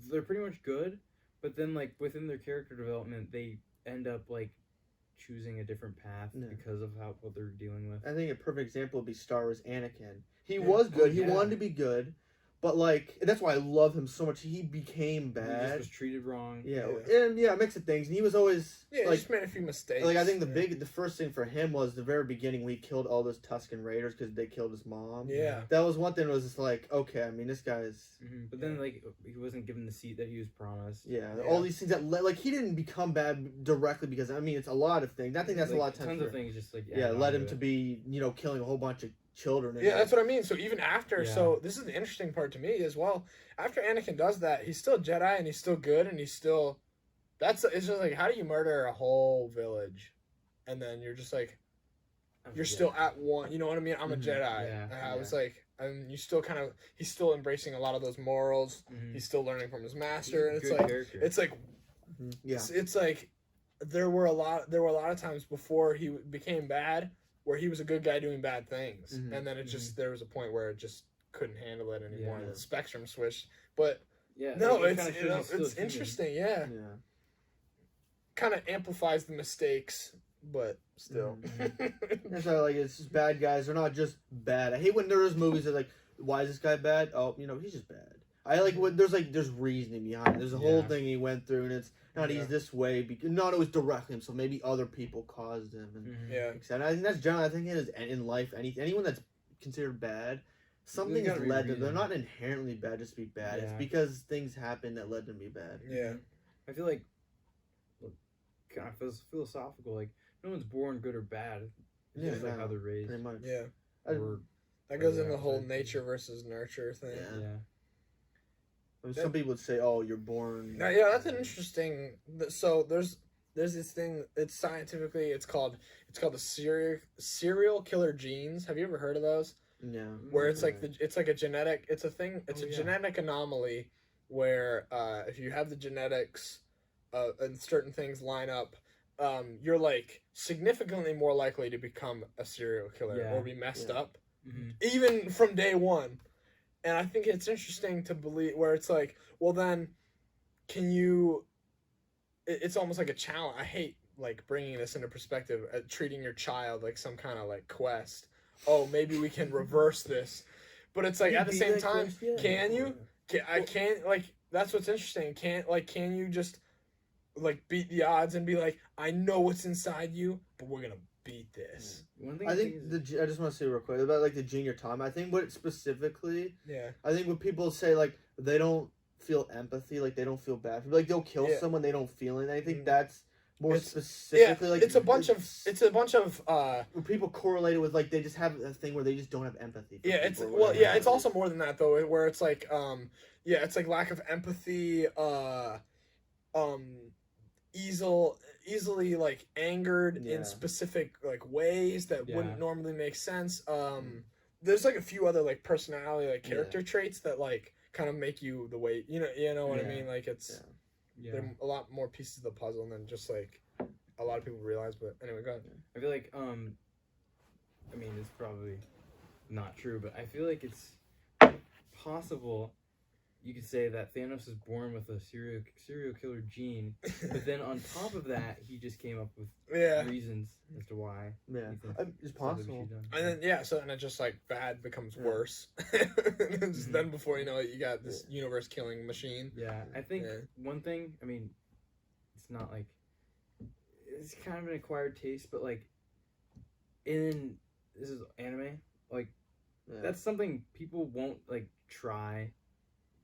they're pretty much good. But then like within their character development, they end up like choosing a different path because of what they're dealing with. I think a perfect example would be Star Wars Anakin. He was good. He wanted to be good. But, like, and that's why I love him so much. He became bad. He just was treated wrong. Yeah. And, a mix of things. And he was always, he just made a few mistakes. Like, I think the first thing for him was the very beginning when he killed all those Tusken Raiders because they killed his mom. Yeah. That was one thing that was just like, okay, I mean, this guy's... But then, like, he wasn't given the seat that he was promised. Yeah. All these things that, like, he didn't become bad directly because, I mean, it's a lot of things. I think that's a lot of times. Tons of things just, like... led him to be, killing a whole bunch of children. That's what I mean. So even after, so this is the interesting part to me as well. After Anakin does that, he's still Jedi and he's still good and he's still. It's just like, how do you murder a whole village, and then you're just like, you're still at one. You know what I mean? I'm a Jedi. I was like, and you still he's still embracing a lot of those morals. He's still learning from his master, and it's like, it's like, there were a lot of times before he became bad where he was a good guy doing bad things, and then it just there was a point where it just couldn't handle it anymore, and the spectrum switched. But it's interesting, kind of amplifies the mistakes, but still. That's why it's just bad guys. They're not just bad. I hate when there's movies that like, why is this guy bad? Oh, he's just bad. I like when there's reasoning behind it. There's a whole thing he went through, and it's not he's this way because not always directly him. So maybe other people caused him. And I think that's generally. I think it is in life. Anyone that's considered bad, something has led them. They're not inherently bad just to be bad. It's because things happen that led them to be bad. Yeah, I feel like kind of philosophical. Like no one's born good or bad. It's just like how they're raised. Pretty much. Yeah, that goes in the whole nature versus nurture thing. Yeah. Some people would say, "Oh, you're born." Yeah, that's an interesting. So there's this thing. It's scientifically, it's called the serial killer genes. Have you ever heard of those? Yeah. Where it's like a genetic. It's a thing. It's a genetic anomaly where if you have the genetics, and certain things line up, you're like significantly more likely to become a serial killer or be messed up, even from day one. And I think it's interesting to believe where it's like, well, then can you, it's almost like a challenge. I hate like bringing this into perspective, treating your child like some kind of like quest. Oh, maybe we can reverse this, but it's like at the same time, can you? I can't like. That's what's interesting. Can you just like beat the odds and be like, I know what's inside you, but we're gonna beat this. One thing I think I just want to say real quick about like the junior time. I think what specifically, I think when people say like they don't feel empathy, like they don't feel bad, like they'll kill someone, they don't feel anything. I think that's more specifically like it's a bunch of people correlate it with like they just have a thing where they just don't have empathy. It's also more than that though, where it's like it's like lack of empathy, easily like angered in specific like ways that wouldn't normally make sense. There's like a few other like personality like character traits that like kind of make you the way you know what I mean. Like it's there are a lot more pieces of the puzzle than just like a lot of people realize. But anyway, go ahead. I feel like I mean it's probably not true, but I feel like it's possible. You could say that Thanos is born with a serial killer gene, but then on top of that, he just came up with reasons as to why. Yeah, it's possible. And then so it just like bad becomes worse. Then before you know it, you got this universe killing machine. Yeah, I think one thing. I mean, it's not like it's kind of an acquired taste, but like this is anime. Like that's something people won't like try.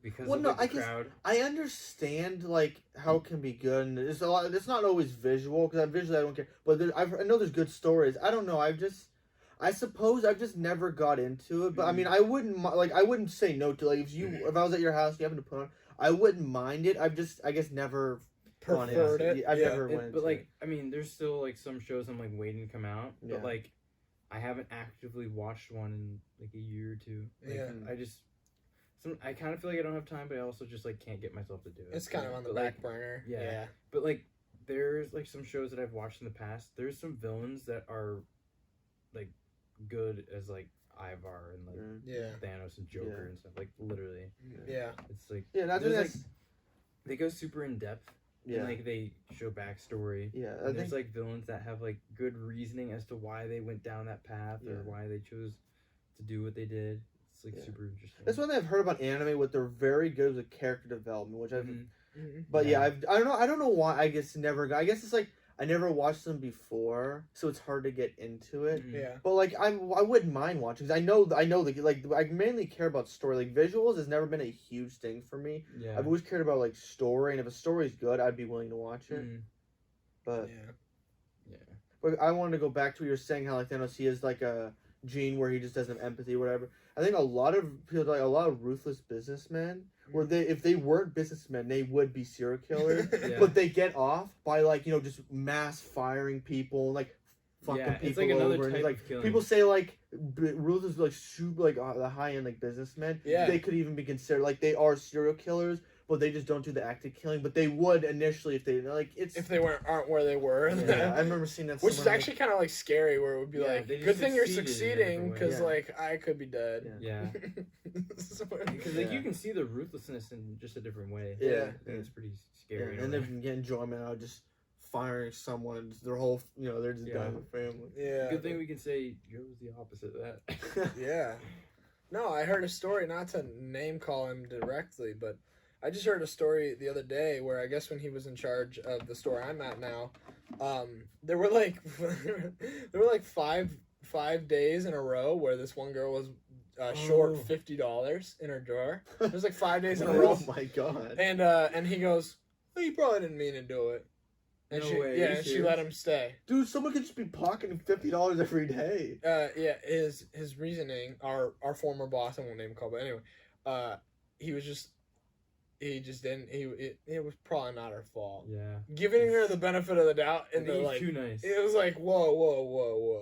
Because of the crowd. I understand like how it can be good, and it's a lot. It's not always visual because visually I don't care. But I know there's good stories. I don't know. I suppose I've just never got into it. But I mean, I wouldn't say no to like if I was at your house, you happen to put on. I wouldn't mind it. I guess never preferred it. I've never went. But like, I mean, there's still like some shows I'm like waiting to come out. But like, I haven't actively watched one in like a year or two. Like, I kind of feel like I don't have time, but I also just like can't get myself to do it. It's kind of on the back burner. Yeah. But like, there's like some shows that I've watched in the past. There's some villains that are like good as like Ivar and like Thanos and Joker and stuff. Like literally. Yeah. It's like like they go super in depth. Yeah. And like they show backstory. Yeah. And there's like villains that have like good reasoning as to why they went down that path or why they chose to do what they did. It's like super interesting. That's one thing I've heard about anime. What they're very good with character development, which I've. But I don't know why. I guess it's like I never watched them before, so it's hard to get into it. Yeah. But like I wouldn't mind watching because I know like I mainly care about story. Like visuals has never been a huge thing for me. Yeah. I've always cared about like story, and if a story's good, I'd be willing to watch it. But But I wanted to go back to what you were saying, how like Thanos, he is like a gene where he just doesn't have empathy or whatever. I think a lot of people, like a lot of ruthless businessmen, where if they weren't businessmen, they would be serial killers. But they get off by like just mass firing people, like fucking people it's like another over. Type and like of killing. People say like ruthless like super like the high end like businessmen. They could even be considered like they are serial killers. But they just don't do the active killing. But they would initially if they like if they aren't where they were. I remember seeing that. Which is actually kind of like scary. Where it would be like, good thing you're succeeding because like I could be dead. Yeah. Because like you can see the ruthlessness in just a different way. Yeah. And it's pretty scary. And they can get enjoyment out of just firing someone. Their whole they're just dying with family. Yeah. Good thing we can say Joe's the opposite of that. Yeah. No, I heard a story. Not to name call him directly, but. I just heard a story the other day where I guess when he was in charge of the store I'm at now, there were like 5 days in a row where this one girl was short $50 in her drawer. It was like 5 days in a row. Oh my god! And he goes, well, you probably didn't mean to do it. And she let him stay. Dude, someone could just be pocketing $50 every day. His reasoning, our former boss, I won't name call, but anyway, he just didn't. It was probably not her fault. Yeah. Giving her the benefit of the doubt, and he's too nice. It was like, whoa,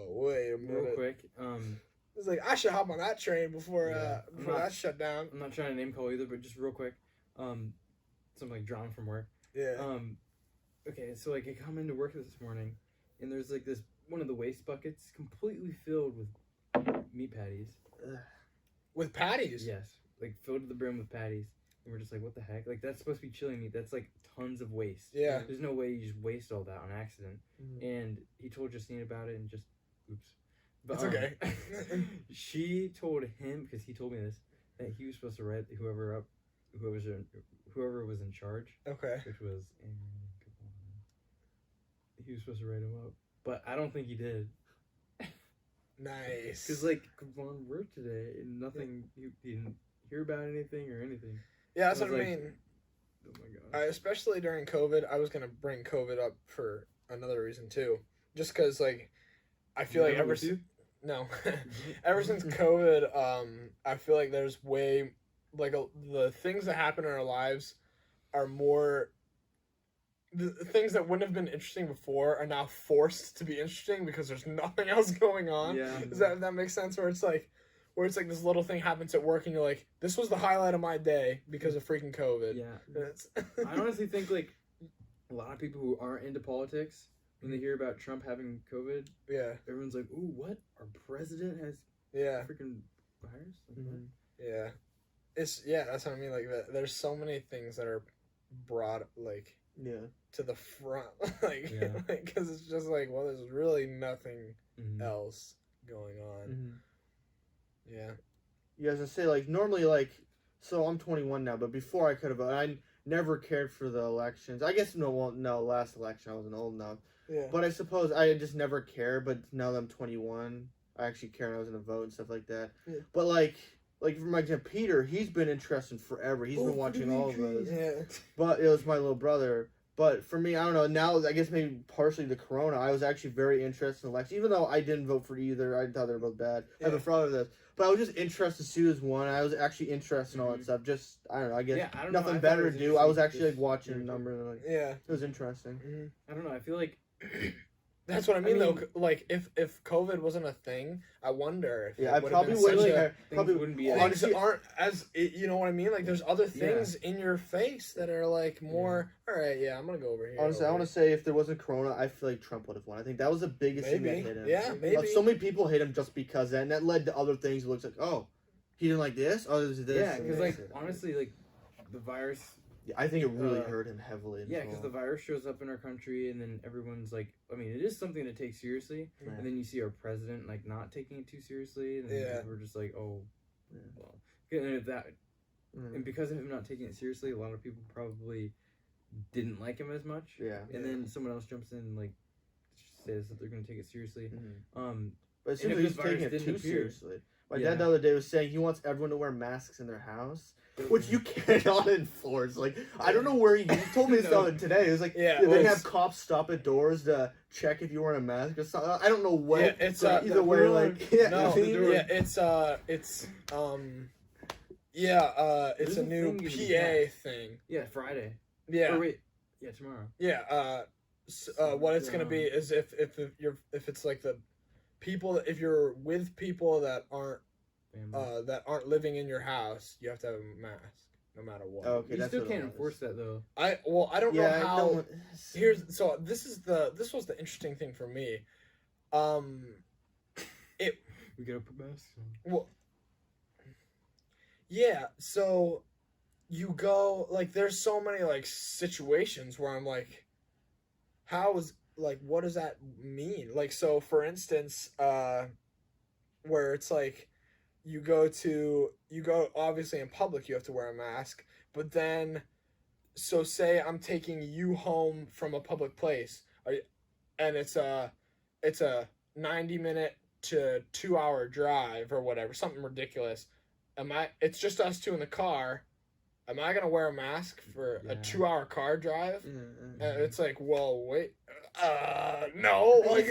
wait a minute. Real quick, it was like I should hop on that train before that shut down. I'm not trying to name call either, but just real quick, something like drawn from work. Yeah. Okay, so like I come into work this morning, and there's like this one of the waste buckets completely filled with meat patties. With patties. Yes, like filled to the brim with patties. And we're just like, what the heck? Like, that's supposed to be chili meat. That's like tons of waste. Yeah. There's no way you just waste all that on accident. And he told Justine about it and just, oops. But, It's okay. She told him, because he told me this, that he was supposed to write whoever was in charge. Okay. Which was he was supposed to write him up, but I don't think he did. Nice. Because like Kavon worked today and nothing. He didn't hear about anything or anything. Yeah, that's what I mean. Oh my god. Especially during COVID, I was gonna bring COVID up for another reason too, just because like I feel like ever since COVID, I feel like there's way like the things that happen in our lives are more. The things that wouldn't have been interesting before are now forced to be interesting because there's nothing else going on. Yeah. Does that make sense? Where it's like this little thing happens at work and you're like, this was the highlight of my day because of freaking COVID. Yeah. I honestly think like a lot of people who aren't into politics, when they hear about Trump having COVID, everyone's like, ooh, what? Our president has freaking virus? Like, Yeah. That's what I mean. Like there's so many things that are brought like to the front, because it's just like, well, there's really nothing else going on. Yeah, as I say, like normally, like, so I'm 21 now, but before I could have, I never cared for the elections. I guess last election I wasn't old enough. Yeah. But I suppose I just never cared. But now that I'm 21, I actually care and I was gonna vote and stuff like that. Yeah. But like for my example, Peter, he's been interested forever. He's been watching all of those. Yeah. But it was my little brother. But for me, I don't know. Now, I guess maybe partially the corona, I was actually very interested in elections. Even though I didn't vote for either, I thought they were both bad. Yeah. I have a problem with this. But I was just interested to see who was won. I was actually interested in all that stuff. Just, I don't know. I guess nothing better to do. I was actually like watching a number. And, like, it was interesting. I don't know. I feel like... That's what I mean, though. Like, if COVID wasn't a thing, I wonder if I probably wouldn't be. Honestly, aren't as you know what I mean. Like, there's other things in your face that are like more. All right, I'm gonna go over here. Honestly, I want to say if there wasn't Corona, I feel like Trump would have won. I think that was the biggest thing that hit him. Yeah, maybe. So many people hate him just because that, and that led to other things. It looks like, oh, he didn't like this. Oh, this is this. Yeah, because like honestly, like the virus. Yeah, I think it really hurt him heavily. Yeah, because the virus shows up in our country, and then everyone's like, I mean, it is something to take seriously, and then you see our president like not taking it too seriously, and we're just like, oh, well, and because of him not taking it seriously, a lot of people probably didn't like him as much. Yeah, and then someone else jumps in and like says that they're going to take it seriously. But it seems like he's taking it too seriously. My dad the other day was saying he wants everyone to wear masks in their house. Which you cannot enforce. Like, I don't know where he told me this today. It was like, they have cops stop at doors to check if you weren't a mask or something. I don't know what. Yeah, it's either way. Like, it's a new PA thing. Yeah, Friday. Yeah. Or wait, tomorrow. Yeah. What it's gonna be is if it's like the people, if you're with people that aren't living in your house, you have to have a mask no matter what. Okay, you still can't enforce that though. I don't know how. This was the interesting thing for me. We gotta put masks on. Well, yeah. So you go like there's so many like situations where I'm like, what does that mean? Like, so for instance, where it's like. You go obviously in public, you have to wear a mask, but then, so say I'm taking you home from a public place, and it's a 90-minute to 2-hour drive or whatever, something ridiculous. It's just us two in the car. Am I gonna wear a mask for a 2-hour car drive? And it's like, well, wait, no, like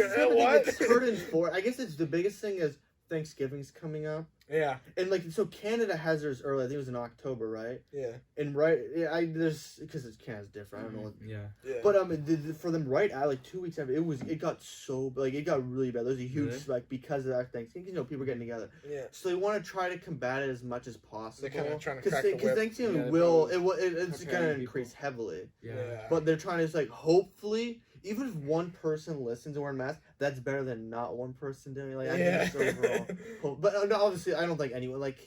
what? I guess it's the biggest thing is Thanksgiving's coming up. Yeah, and like so, Canada has theirs early. I think it was in October, right? Yeah, and there's because Canada's different. I don't know. Yeah. But for them, right at like 2 weeks after, it got really bad. There's a huge like because of that Thanksgiving. People are getting together. Yeah. So they want to try to combat it as much as possible. They're kind of trying to crack the whip. Because Thanksgiving it's going to increase heavily. Yeah. But they're trying to just like hopefully. Even if one person listens to wear a mask, that's better than not one person doing it. Like, I think that's overall. But obviously, I don't think anyone, like,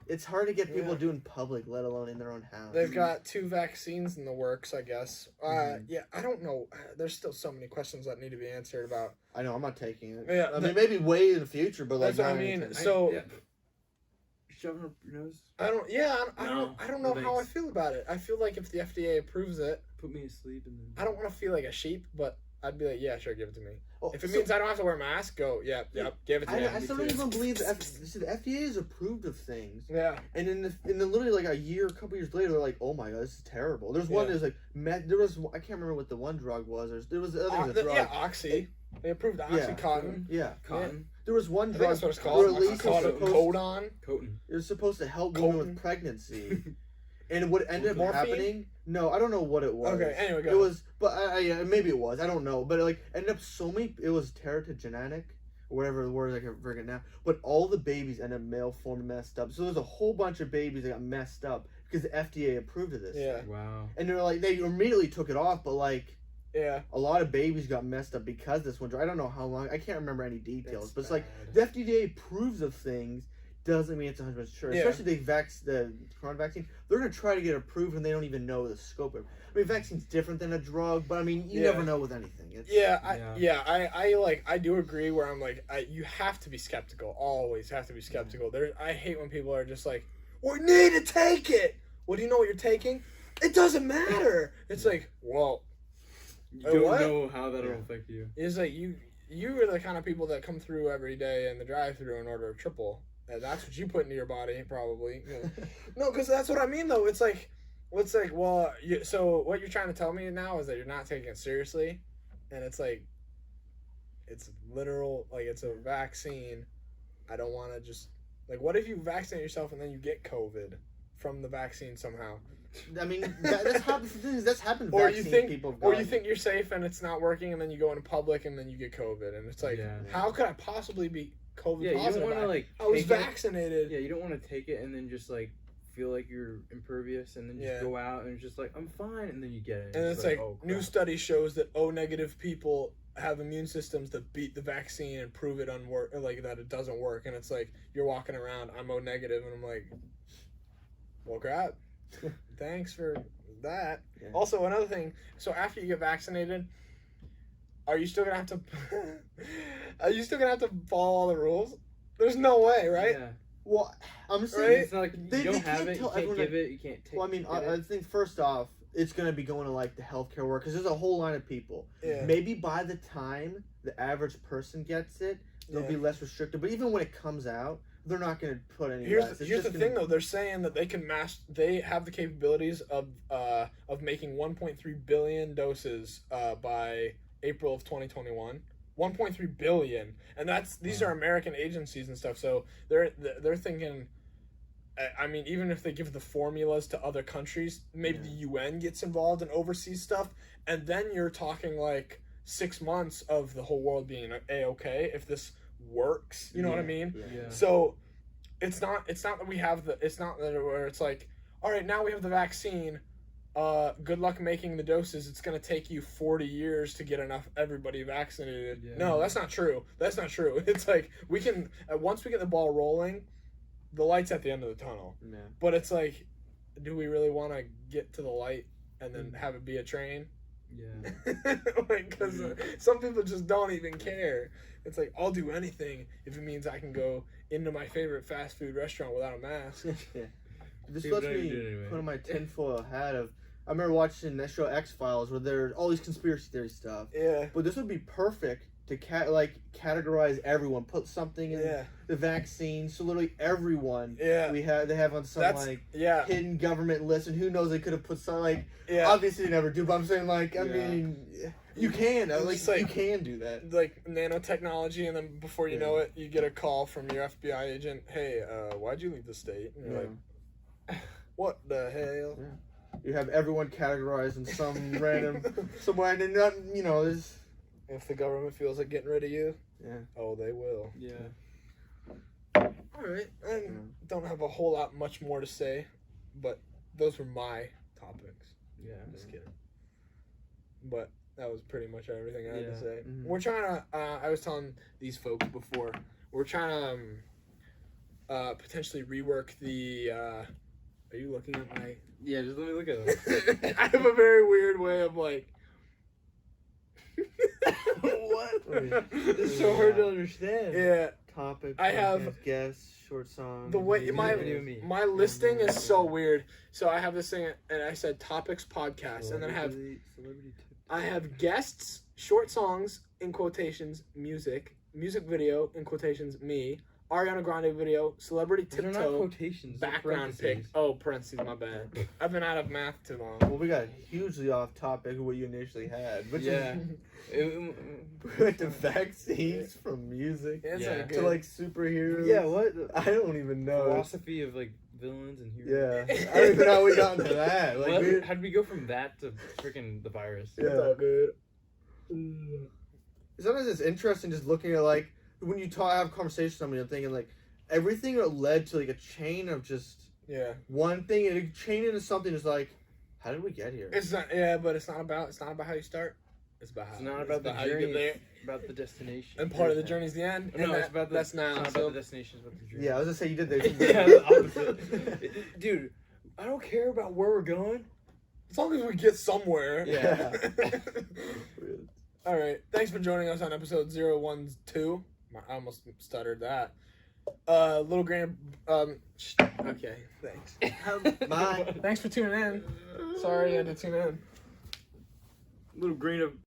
It's hard to get people to do in public, let alone in their own house. They've got 2 vaccines in the works, I guess. Yeah, I don't know. There's still so many questions that need to be answered about. I know, I'm not taking it. Yeah, I mean, maybe way in the future, but like... That's what I mean. So... Shove it up your nose? I don't know how I feel about it. I feel like if the FDA approves it... Put me asleep and then... I don't want to feel like a sheep, but I'd be like, yeah, sure, give it to me. Oh, if it means I don't have to wear a mask, go, yep, give it to me. I still don't even believe the FDA is approved of things. Yeah. And in the literally like a couple years later, they're like, oh my god, this is terrible. There's one that's like, there was, I can't remember what the one drug was. There was the other drug. Yeah, Oxy. They approved Oxycontin. Yeah. Cotton. There was one I drug. think that's what it's called. Codon. It was supposed to help women with pregnancy. And what ended up happening? No, I don't know what it was. Okay, anyway, go It was, but maybe it was. I don't know. But it, like, ended up it was teratogenic, or whatever the word I can forget now. But all the babies ended up male formed messed up. So there's a whole bunch of babies that got messed up because the FDA approved of this. Yeah. Wow. And they're like, they immediately took it off, but like, yeah, a lot of babies got messed up because of this one drug. I don't know how long. I can't remember any details. That's but it's bad. like the FDA approves of things. Doesn't mean it's 100% sure. Yeah. Especially the corona vaccine. They're going to try to get approved and they don't even know the scope of it. I mean, vaccine's different than a drug, but I mean, you never know with anything. I do agree where I'm like, you have to be skeptical. Always have to be skeptical. I hate when people are just like, we need to take it. Well, do you know what you're taking? It doesn't matter. It's like, well, you don't know how that'll affect you. It's like, you are the kind of people that come through every day in the drive-thru and order a triple. And that's what you put into your body, probably. You know. No, because that's what I mean, though. It's like, well, so what you're trying to tell me now is that you're not taking it seriously, and it's like, it's literal, like, it's a vaccine. I don't want to just, like, what if you vaccinate yourself and then you get COVID from the vaccine somehow? I mean, that's happened. That's happened. Or you think you're safe and it's not working, and then you go into public and then you get COVID, and it's like, how could I possibly be COVID positive? You don't want to like. I was vaccinated. You don't want to take it and then just like feel like you're impervious, and then just go out and just like I'm fine, and then you get it. And it's like new study shows that O-negative people have immune systems that beat the vaccine and prove it that it doesn't work, and it's like you're walking around, I'm O-negative, and I'm like, well, crap. Thanks for that. Yeah. Also, another thing. So after you get vaccinated, are you still gonna have to? Are you still gonna have to follow all the rules? There's no way, right? Yeah. Well, I'm saying it's not like you don't have it, you can't give it, you can't take it. Well, I mean, I think first off, it's gonna be going to like the healthcare work because there's a whole line of people. Yeah. Maybe by the time the average person gets it, they'll be less restricted. But even when it comes out, they're not going to put any. Here's the thing, though. They're saying that they can They have the capabilities of making 1.3 billion doses by April of 2021. 1.3 billion, and these are American agencies and stuff. So they're thinking. I mean, even if they give the formulas to other countries, maybe the UN gets involved and oversees stuff, and then you're talking like 6 months of the whole world being A-okay if this works. You know what I mean? Yeah. So it's not that we have it's not that where it's like, all right, now we have the vaccine. Good luck making the doses. It's going to take you 40 years to get everybody vaccinated. Yeah. No, that's not true. That's not true. It's like we can once we get the ball rolling, the light's at the end of the tunnel. Yeah. But it's like, do we really want to get to the light and then have it be a train? Yeah. Because some people just don't even care. It's like, I'll do anything if it means I can go into my favorite fast food restaurant without a mask. Yeah. This lets me put on my tinfoil hat of. I remember watching that show X-Files where there's all these conspiracy theory stuff. Yeah. But this would be perfect to categorize everyone, put something in the vaccine, so literally everyone they have on some hidden government list, and who knows, they could have put some obviously they never do, but I'm saying I mean you can you can do that, like nanotechnology, and then before you know it, you get a call from your FBI agent, hey, why'd you leave the state? And you're like, what the hell? Yeah. You have everyone categorized in some random somewhere, and not there's. If the government feels like getting rid of you, oh, they will. Yeah. All right. I don't have a whole lot much more to say, but those were my topics. Yeah. I'm just kidding. But that was pretty much everything I had to say. Mm-hmm. We're trying to, I was telling these folks before, we're trying to potentially rework the. Are you looking at my? Yeah, just let me look at it. I have a very weird way of like. What? It's so hard to understand. Yeah. Topic. I have guests, short songs. the way my listing is so weird. So I have this thing, and I said topics podcast, and then I have guests, short songs in quotations, music video in quotations, me, Ariana Grande video, celebrity They're not tiptoe, quotations. background pick. Oh, parentheses, my bad. I've been out of math too long. Well, we got hugely off topic of what you initially had, which Yeah. is we went to vaccines from music Yeah. to like superheroes. Yeah, what? I don't even know. Philosophy of like villains and heroes. Yeah, I don't even know how we got into that. Like, Well, how did we go from that to freaking the virus? Yeah. It's all good. Sometimes it's interesting just looking at like when you have conversations with somebody, I'm thinking like everything that led to like a chain of just one thing, and it chain into something is like, how did we get here? It's not, but it's not about how you start. It's about how. It's not about the how you journey. get there. It's about the destination. And part of the journey's the end. No, and it's about the. that's now. It's not So about the destination. It's about the journey. Yeah, I was gonna say you did that. Yeah, the opposite. Dude, I don't care about where we're going. as long as we get somewhere. Yeah. All right. Thanks for joining us on episode 012. I almost stuttered that. Little Grand. Okay. Thanks. Bye. Thanks for tuning in. Sorry I had to tune in. Little grain of